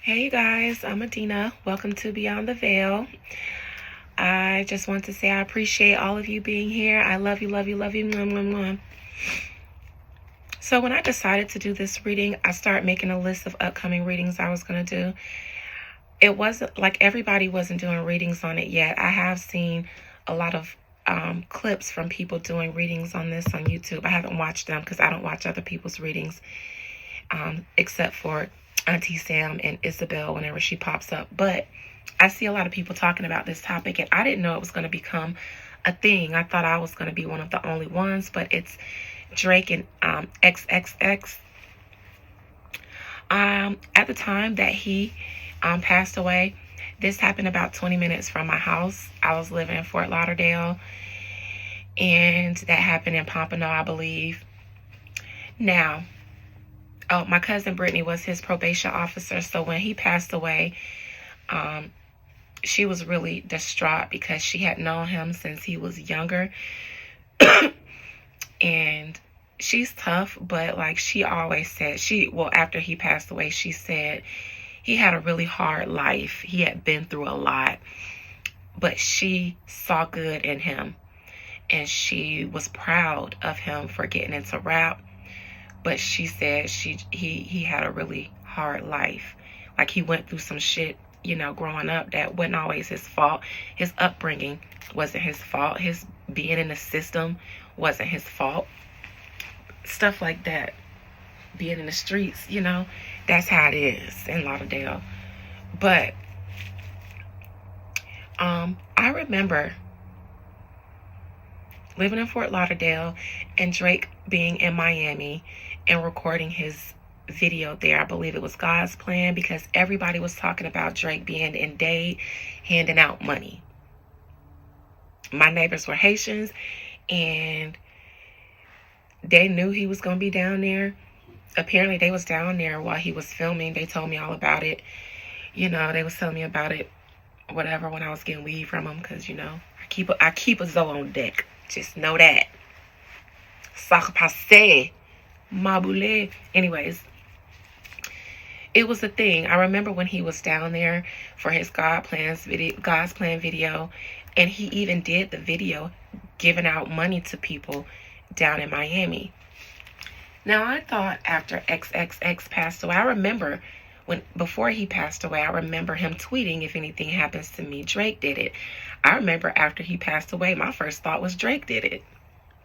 Hey you guys, I'm Adina. Welcome to Beyond the Veil. I just want to say I appreciate all of you being here. I love you, love you, love you. Mwah, mwah, mwah. So when I decided to do this reading, I started making a list of upcoming readings I was going to do. It wasn't like everybody wasn't doing readings on it yet. I have seen a lot of clips from people doing readings on this on YouTube. I haven't watched them because I don't watch other people's readings except for Auntie Sam and Isabel whenever she pops up. But I see a lot of people talking about this topic, and I didn't know it was going to become a thing. I thought I was going to be one of the only ones, but it's Drake and XXX. At the time that he passed away, this happened about 20 minutes from my house. I was living in Fort Lauderdale, and that happened in Pompano, I believe. Now, my cousin Brittany was his probation officer, so when he passed away, she was really distraught because she had known him since he was younger. And she's tough, but like she always said, after he passed away, she said he had a really hard life. He had been through a lot, but she saw good in him, and she was proud of him for getting into rap. But she said he had a really hard life. Like he went through some shit, growing up that wasn't always his fault. His upbringing wasn't his fault. His being in the system wasn't his fault. Stuff like that. Being in the streets, that's how it is in Lauderdale. But I remember living in Fort Lauderdale and Drake being in Miami and recording his video there. I believe it was God's plan, because everybody was talking about Drake being in Dade handing out money. My neighbors were Haitians, and they knew he was going to be down there. Apparently they was down there while he was filming. They told me all about it. They was telling me about it, whatever, when I was getting weed from him, because I keep a Zoe on deck. Just know that. Sacre passe. Maboule. Anyways, it was a thing. I remember when he was down there for his God's Plan video, and he even did the video giving out money to people down in Miami. Now, I thought after XXX passed away, I remember before he passed away, I remember him tweeting, "If anything happens to me, Drake did it." I remember after he passed away, my first thought was Drake did it,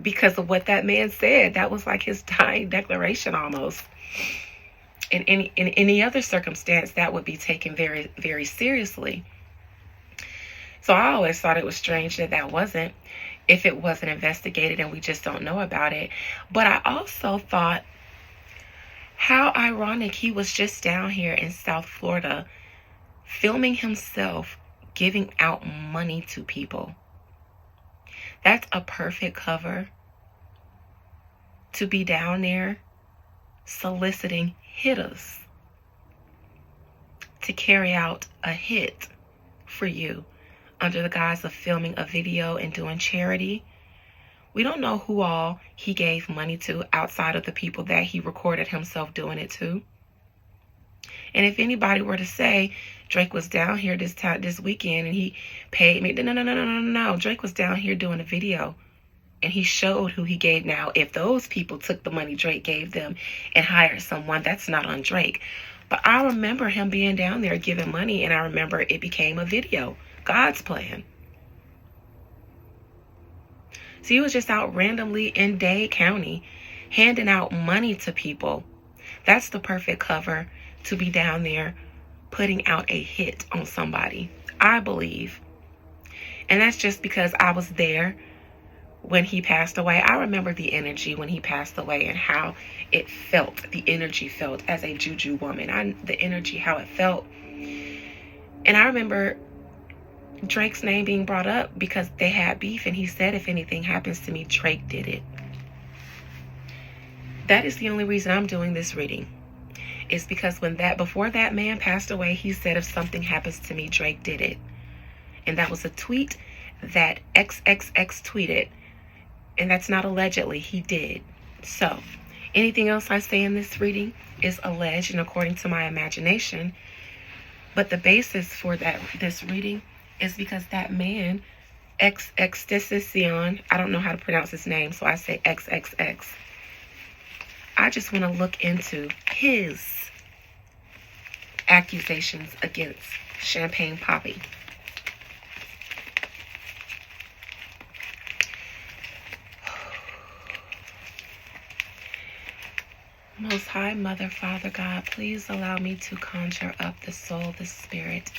because of what that man said. That was like his dying declaration almost. In any other circumstance, that would be taken very, very seriously. So I always thought it was strange that wasn't, if it wasn't investigated and we just don't know about it. But I also thought, how ironic, he was just down here in South Florida filming himself giving out money to people. That's a perfect cover to be down there soliciting hitters to carry out a hit for you under the guise of filming a video and doing charity. We don't know who all he gave money to outside of the people that he recorded himself doing it to. And if anybody were to say Drake was down here this weekend and he paid me, no. Drake was down here doing a video, and he showed who he gave. Now, if those people took the money Drake gave them and hired someone, that's not on Drake. But I remember him being down there giving money, and I remember it became a video. God's plan. So he was just out randomly in Dade County handing out money to people. That's the perfect cover to be down there putting out a hit on somebody, I believe. And that's just because I was there when he passed away. I remember the energy when he passed away and how it felt. The energy felt as a juju woman. The energy, how it felt. And I remember Drake's name being brought up because they had beef, and he said, "If anything happens to me, Drake did it." That is the only reason I'm doing this reading. Is because before that man passed away, he said, "If something happens to me, Drake did it." And that was a tweet that XXX tweeted. And that's not allegedly, he did. So anything else I say in this reading is alleged and according to my imagination. But the basis for this reading is because that man, XXXTentacion, I don't know how to pronounce his name, so I say XXX. I just want to look into his accusations against Champagne Papi. Most High Mother, Father God, please allow me to conjure up the soul, the spirit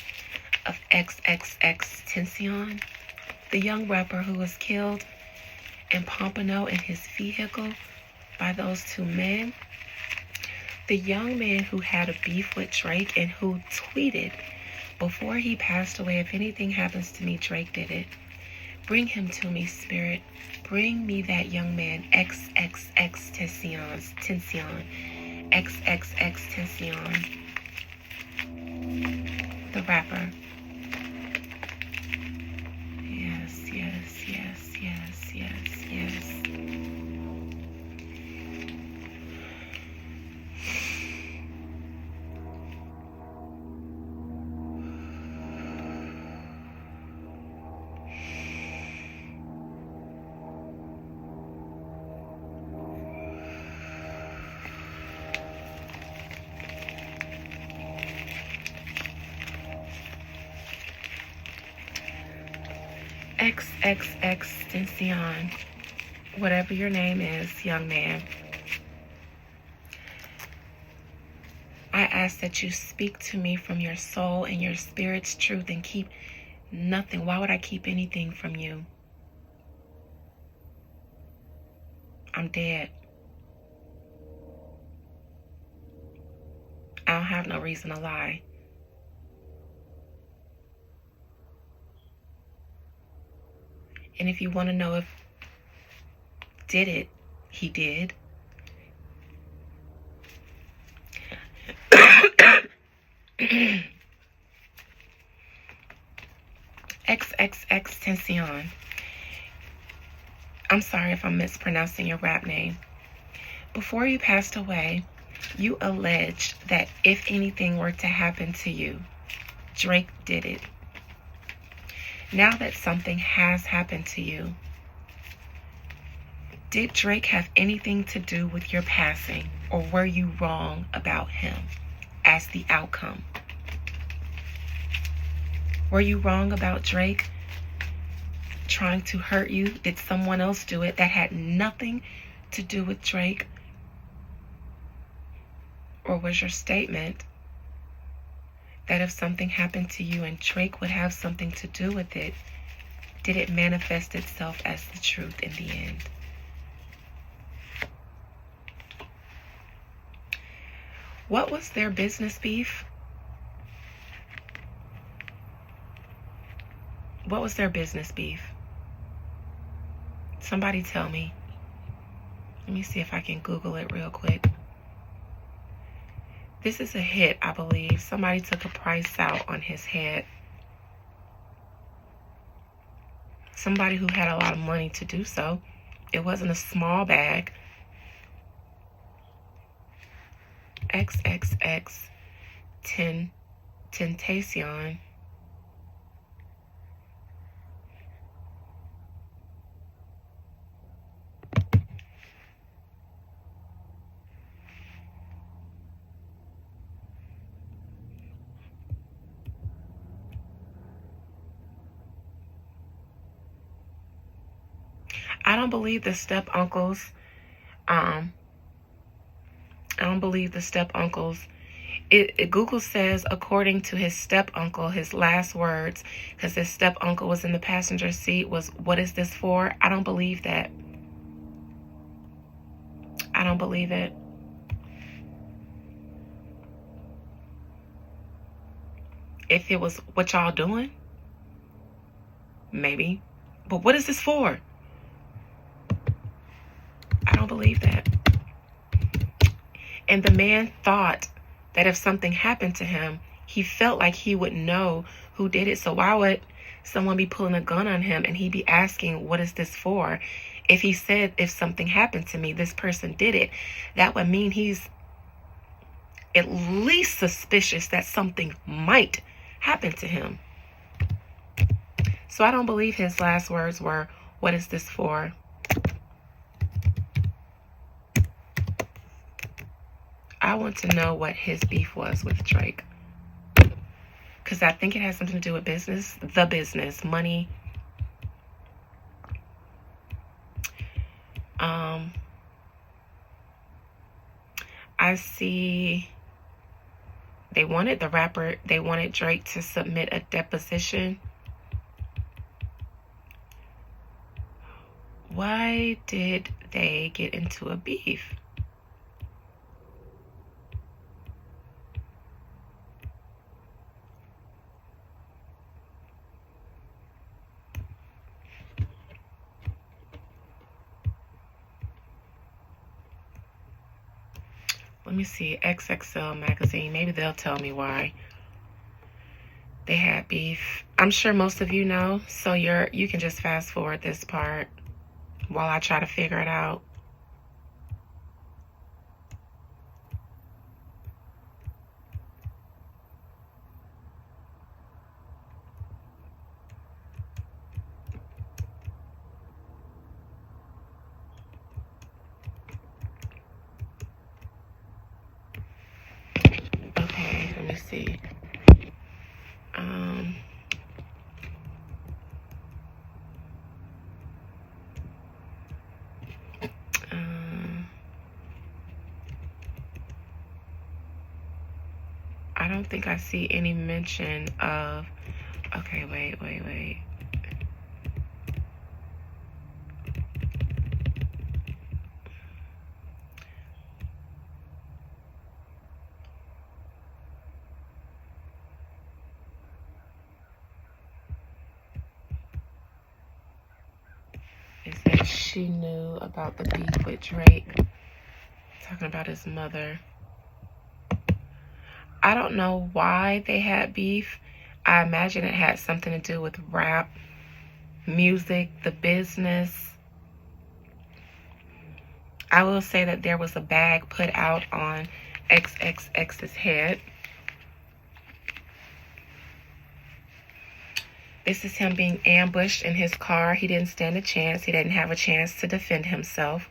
of XXXTentacion, the young rapper who was killed in Pompano in his vehicle by those two men. The young man who had a beef with Drake and who tweeted before he passed away, if anything happens to me, Drake did it. Bring him to me, Spirit. Bring me that young man, XXXTentacion, XXXTentacion, the rapper. Yes, yes, yes, yes, yes, yes. XXXTentacion, whatever your name is, young man, I ask that you speak to me from your soul and your spirit's truth and keep nothing. Why would I keep anything from you? I'm dead. I don't have no reason to lie. And if you want to know if did it, he did. XXXTentacion. I'm sorry if I'm mispronouncing your rap name. Before you passed away, you alleged that if anything were to happen to you, Drake did it. Now that something has happened to you, did Drake have anything to do with your passing, or were you wrong about him as the outcome? Were you wrong about Drake trying to hurt you? Did someone else do it that had nothing to do with Drake? Or was your statement that if something happened to you and Drake would have something to do with it, did it manifest itself as the truth in the end? What was their business beef? What was their business beef? Somebody tell me. Let me see if I can Google it real quick. This is a hit, I believe. Somebody took a price out on his head. Somebody who had a lot of money to do so. It wasn't a small bag. XXXTentacion. I don't believe the step uncles. I don't believe the step uncles. Google says, according to his step uncle, his last words, because his step uncle was in the passenger seat, was, "What is this for?" I don't believe that. I don't believe it. If it was, "What y'all doing?" Maybe. But what is this for? I don't believe that. And the man thought that if something happened to him, he felt like he would know who did it. So why would someone be pulling a gun on him and he be asking, "What is this for?" If he said, "If something happened to me, this person did it," that would mean he's at least suspicious that something might happen to him. So I don't believe his last words were, "What is this for?" I want to know what his beef was with Drake. Because I think it has something to do with business. The business. Money. I see they wanted Drake to submit a deposition. Why did they get into a beef? Let me see, XXL magazine. Maybe they'll tell me why they had beef. I'm sure most of you know, so you can just fast forward this part while I try to figure it out. Okay, let me see. I don't think I see any mention of, okay, wait. It said she knew about the beef with Drake, talking about his mother. I don't know why they had beef. I imagine it had something to do with rap, music, the business. I will say that there was a bag put out on XXX's head. This is him being ambushed in his car. He didn't stand a chance. He didn't have a chance to defend himself.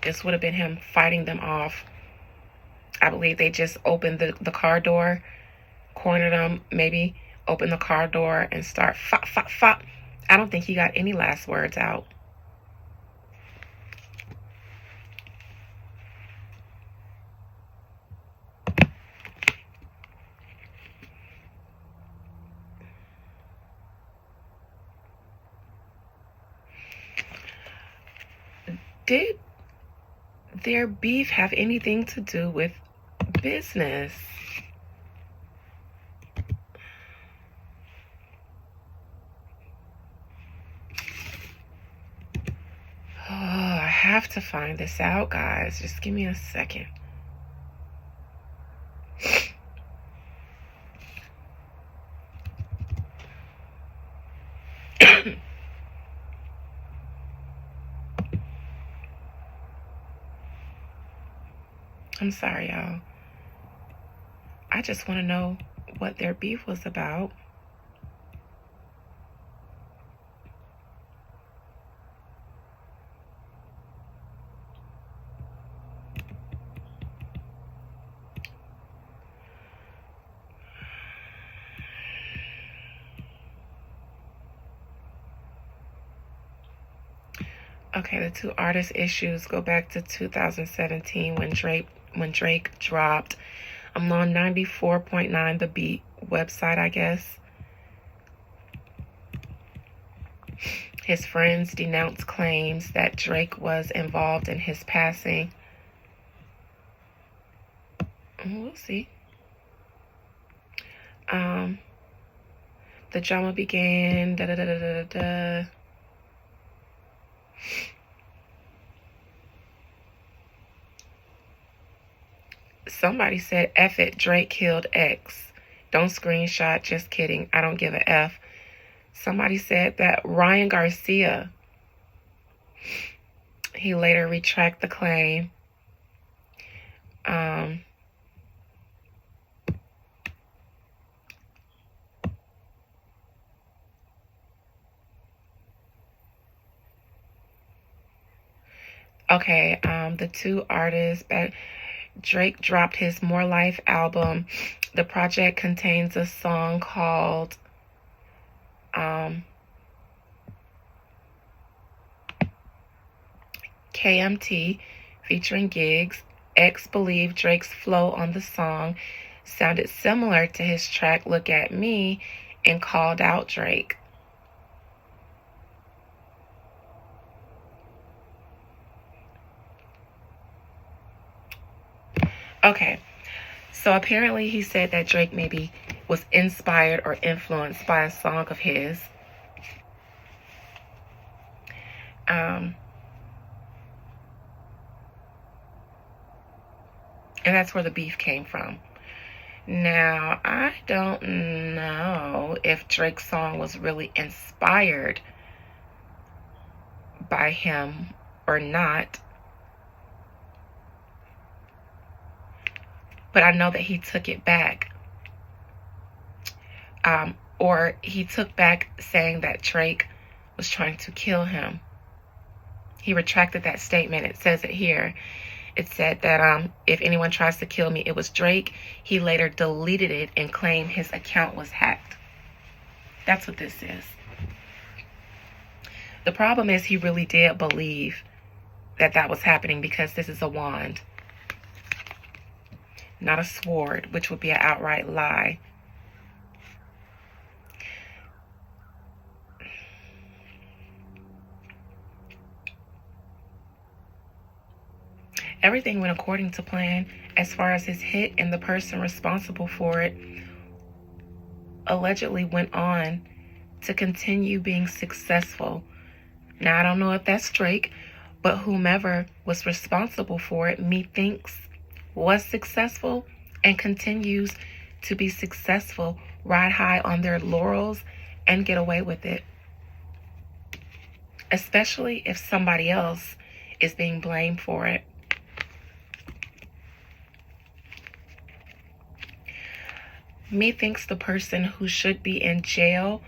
This would have been him fighting them off. I believe they just opened the car door, cornered him, maybe opened the car door and start fop, fop, fop. I don't think he got any last words out. Did their beef have anything to do with business? Oh, I have to find this out, guys. Just give me a second. I'm sorry, y'all. I just want to know what their beef was about. Okay, the two artist issues go back to 2017 when Drake dropped. I'm on 94.9 The Beat website, I guess. His friends denounced claims that Drake was involved in his passing. We'll see. The drama began. Somebody said, F it, Drake killed X. Don't screenshot, just kidding. I don't give a F. Somebody said that Ryan Garcia, he later retracted the claim. Okay, the two artists, Drake dropped his More Life album. The project contains a song called KMT featuring Gigs. X believed Drake's flow on the song sounded similar to his track Look at Me and called out Drake. Okay, so apparently he said that Drake maybe was inspired or influenced by a song of his. And that's where the beef came from. Now, I don't know if Drake's song was really inspired by him or not. But I know that he took it back. Or he took back saying that Drake was trying to kill him. He retracted that statement. It says it here. It said that if anyone tries to kill me, it was Drake. He later deleted it and claimed his account was hacked. That's what this is. The problem is he really did believe that that was happening because this is a wand, not a sword, which would be an outright lie. Everything went according to plan as far as his hit, and the person responsible for it allegedly went on to continue being successful. Now, I don't know if that's Drake, but whomever was responsible for it, methinks was successful and continues to be successful, ride high on their laurels, and get away with it. Especially if somebody else is being blamed for it. Methinks the person who should be in jail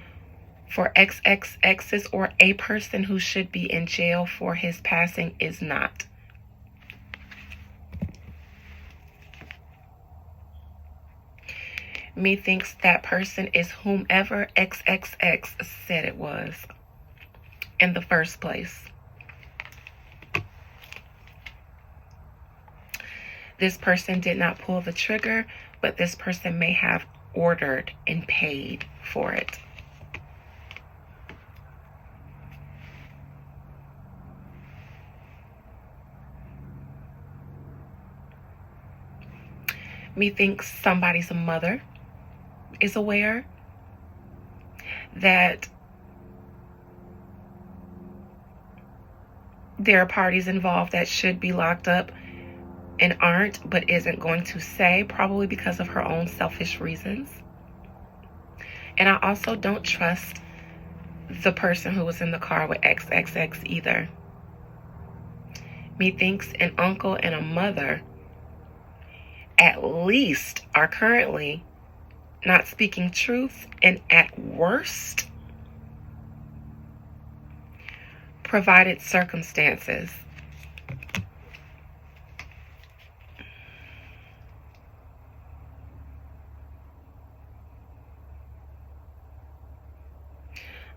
for XXX's or a person who should be in jail for his passing is not. Methinks that person is whomever XXX said it was in the first place. This person did not pull the trigger, but this person may have ordered and paid for it. Methinks somebody's mother is aware that there are parties involved that should be locked up and aren't, but isn't going to say, probably because of her own selfish reasons. And I also don't trust the person who was in the car with XXX either. Methinks an uncle and a mother at least are currently not speaking truth, and at worst, provided circumstances.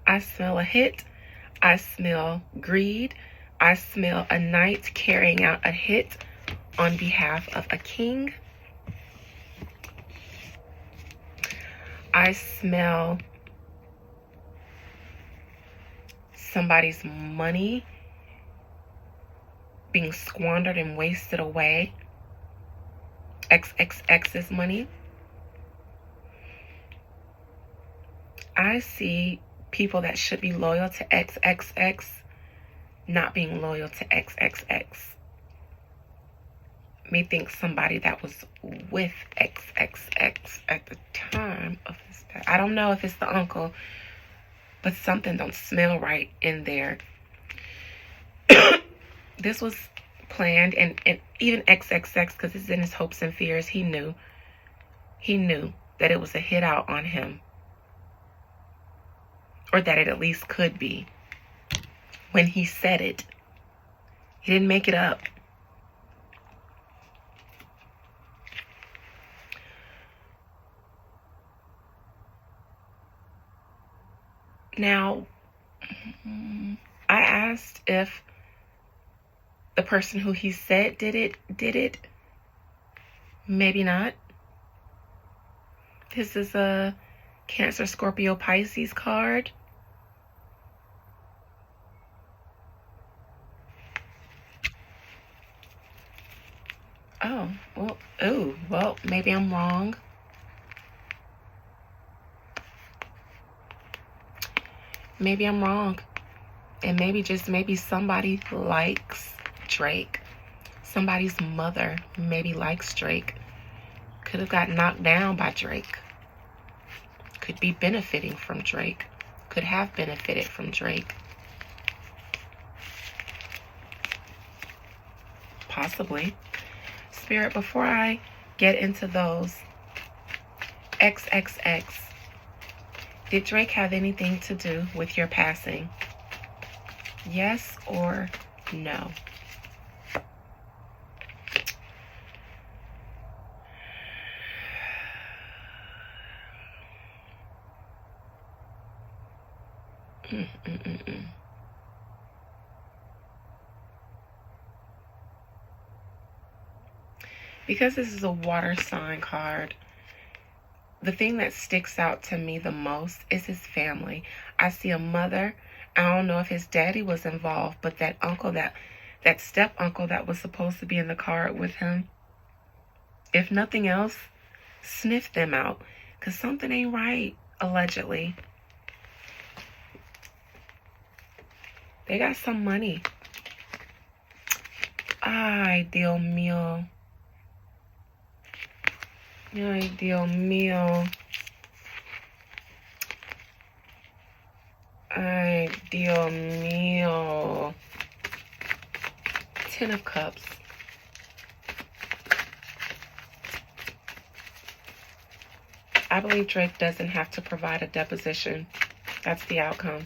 I smell a hit. I smell greed. I smell a knight carrying out a hit on behalf of a king. I smell somebody's money being squandered and wasted away. XXX's money. I see people that should be loyal to XXX not being loyal to XXX. Methinks somebody that was with XXX at the time of his death. I don't know if it's the uncle, but something don't smell right in there. This was planned, and even XXX, because it's in his hopes and fears, he knew that it was a hit out on him, or that it at least could be. When he said it, he didn't make it up. Now, I asked if the person who he said did it. Maybe not. This is a Cancer, Scorpio, Pisces card. Well, maybe I'm wrong. Maybe I'm wrong. And maybe somebody likes Drake. Somebody's mother maybe likes Drake. Could have got knocked down by Drake. Could be benefiting from Drake. Could have benefited from Drake. Possibly. Spirit, before I get into those, XXX, did Drake have anything to do with your passing? Yes or no? Because this is a water sign card, the thing that sticks out to me the most is his family. I see a mother. I don't know if his daddy was involved, but that uncle, that step uncle that was supposed to be in the card with him, if nothing else, sniff them out, because something ain't right, allegedly. They got some money. Ay, Dios mío. Ay, Dios mío. Ay, Dios mío. 10 of Cups. I believe Drake doesn't have to provide a deposition. That's the outcome.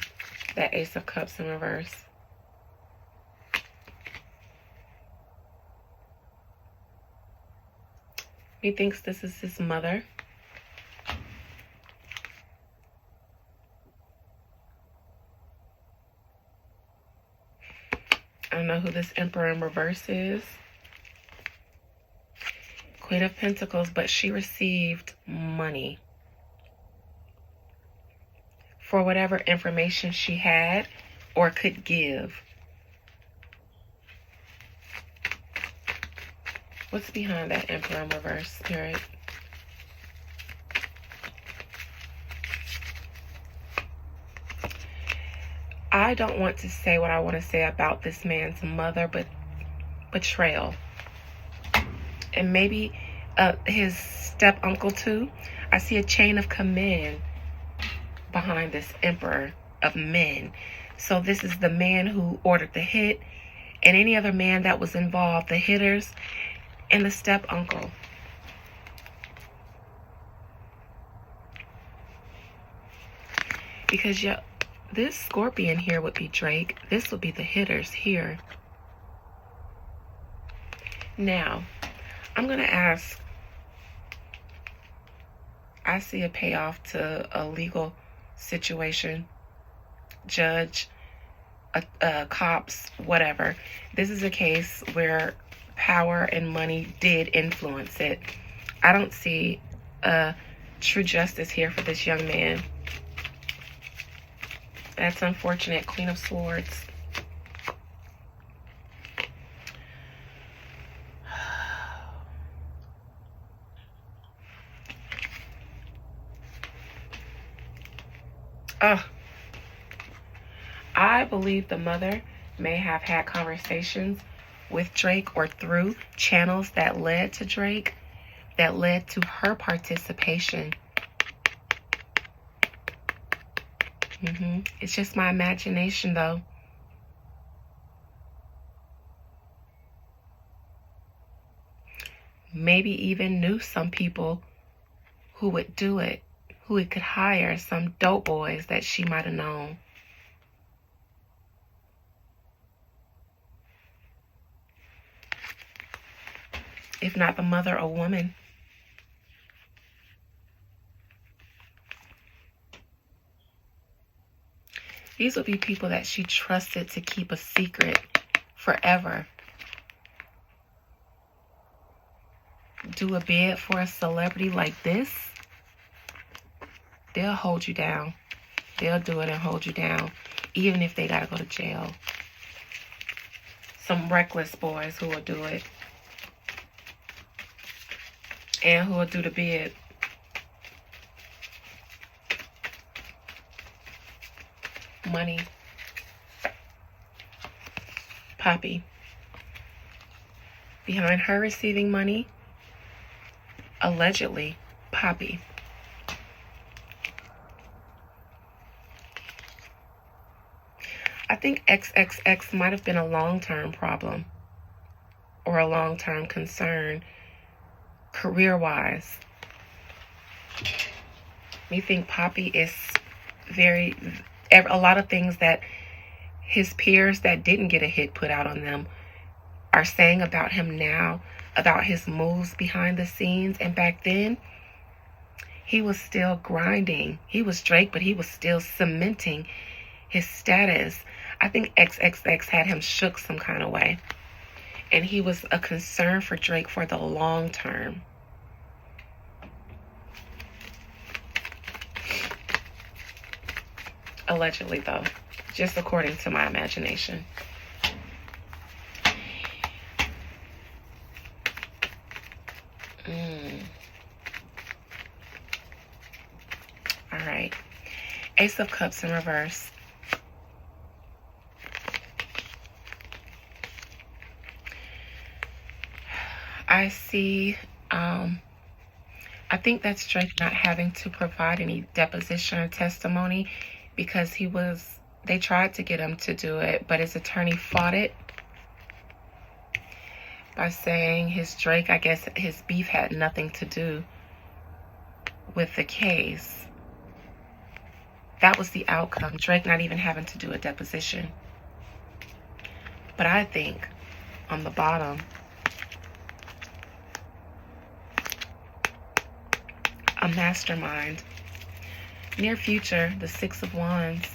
That Ace of Cups in reverse. He thinks this is his mother. I don't know who this Emperor in reverse is. Queen of Pentacles, but she received money for whatever information she had or could give. What's behind that Emperor in reverse, Spirit? I don't want to say what I want to say about this man's mother, but betrayal. And maybe his step uncle too. I see a chain of command behind this Emperor of men. So this is the man who ordered the hit, and any other man that was involved, the hitters, and the step uncle. Because this Scorpion here would be Drake. This would be the hitters here. Now, I'm going to ask, I see a payoff to a legal situation, judge, cops, whatever. This is a case where power and money did influence it. I don't see true justice here for this young man. That's unfortunate. Queen of Swords. I believe the mother may have had conversations with Drake or through channels that led to Drake, that led to her participation It's just my imagination, though. Maybe even knew some people who would do it, who it could hire, some dope boys that she might have known. If not the mother, a woman. These would be people that she trusted to keep a secret forever. Do a bid for a celebrity like this, they'll hold you down. They'll do it and hold you down, even if they gotta go to jail. Some reckless boys who will do it. And who will do the bid. Money. Poppy. Behind her receiving money, allegedly, Poppy. I think XXX might have been a long-term problem or a long-term concern career-wise. Me think Poppy is a lot of things that his peers that didn't get a hit put out on them are saying about him now, about his moves behind the scenes. And back then, he was still grinding. He was Drake, but he was still cementing his status. I think XXX had him shook some kind of way. And he was a concern for Drake for the long term. Allegedly, though, just according to my imagination. All right. Ace of Cups in reverse. I see, I think that's Drake not having to provide any deposition or testimony because they tried to get him to do it, but his attorney fought it by saying I guess his beef had nothing to do with the case. That was the outcome. Drake not even having to do a deposition. But I think on the bottom, a mastermind. Near future, the Six of Wands.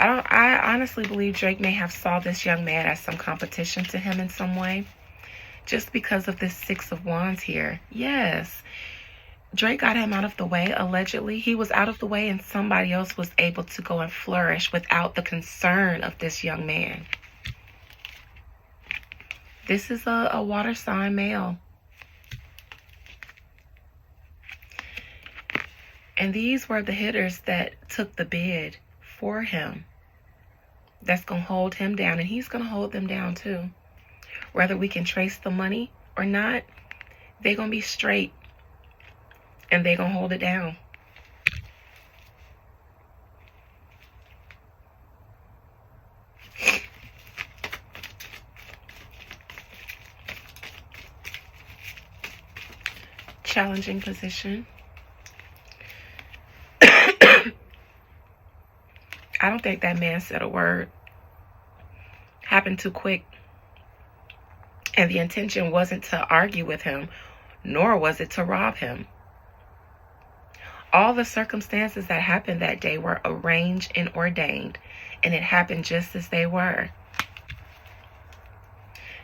I honestly believe Drake may have saw this young man as some competition to him in some way. Just because of this Six of Wands here. Yes. Drake got him out of the way, allegedly. He was out of the way and somebody else was able to go and flourish without the concern of this young man. This is a water sign male. And these were the hitters that took the bid for him. That's going to hold him down. And he's going to hold them down too. Whether we can trace the money or not, they're going to be straight. And they're going to hold it down. Challenging position. I don't think that man said a word. Happened too quick. And the intention wasn't to argue with him, nor was it to rob him. All the circumstances that happened that day were arranged and ordained, and it happened just as they were.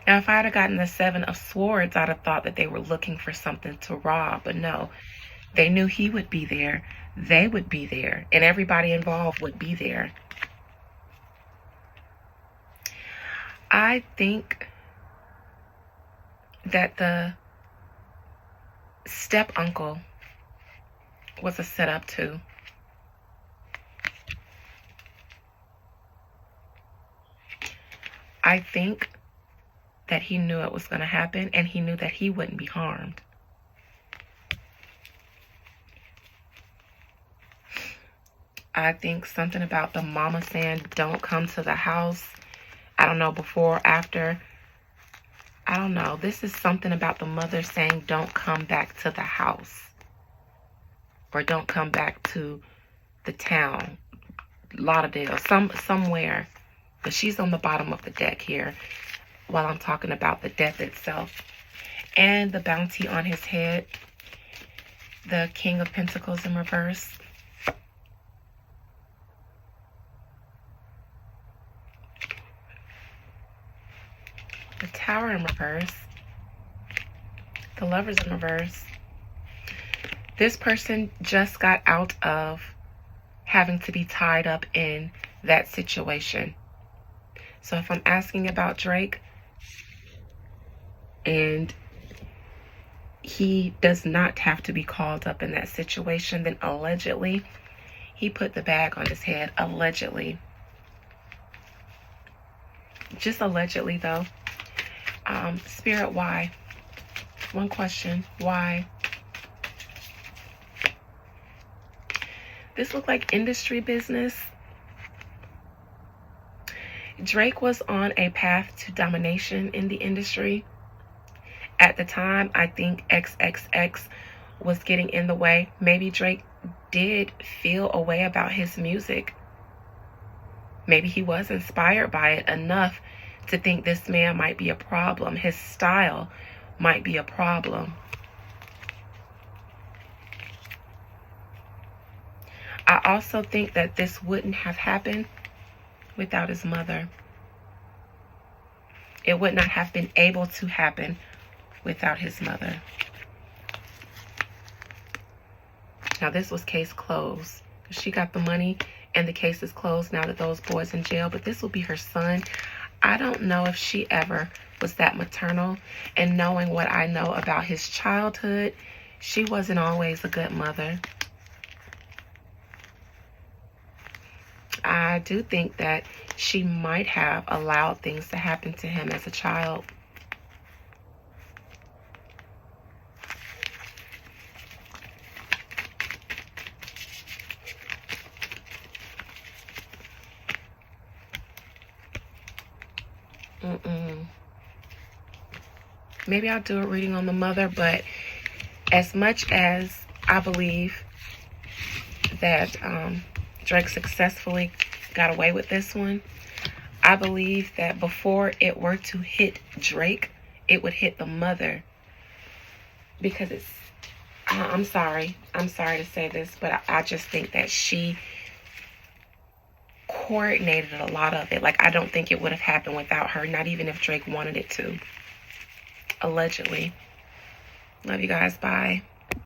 Now, if I had gotten the Seven of Swords, I'd have thought that they were looking for something to rob, but no. They knew he would be there. They would be there. And everybody involved would be there. I think that the step-uncle was a setup too. I think that he knew it was going to happen and he knew that he wouldn't be harmed. I think something about the mama saying, don't come to the house. I don't know, before or after. I don't know. This is something about the mother saying, don't come back to the house. Or don't come back to the town. Lauderdale, somewhere. But she's on the bottom of the deck here while I'm talking about the death itself. And the bounty on his head. The King of Pentacles in reverse. The Tower in reverse. The Lovers in reverse. This person just got out of having to be tied up in that situation. So if I'm asking about Drake, and he does not have to be called up in that situation, then allegedly he put the bag on his head. Allegedly. Just allegedly, though. Spirit, why? One question. Why? This looked like industry business. Drake was on a path to domination in the industry. At the time, I think XXX was getting in the way. Maybe Drake did feel a way about his music. Maybe he was inspired by it enough to think this man might be a problem. His style might be a problem. I also think that this wouldn't have happened without his mother. It would not have been able to happen without his mother. Now this was case closed. She got the money and the case is closed now that those boys in jail, but this will be her son. I don't know if she ever was that maternal, and knowing what I know about his childhood, she wasn't always a good mother. I do think that she might have allowed things to happen to him as a child. Maybe I'll do a reading on the mother, but as much as I believe that Drake successfully got away with this one, I believe that before it were to hit Drake, it would hit the mother. Because it's, I'm sorry to say this, but I just think that she coordinated a lot of it. Like, I don't think it would have happened without her, not even if Drake wanted it to. Allegedly. Love you guys. Bye.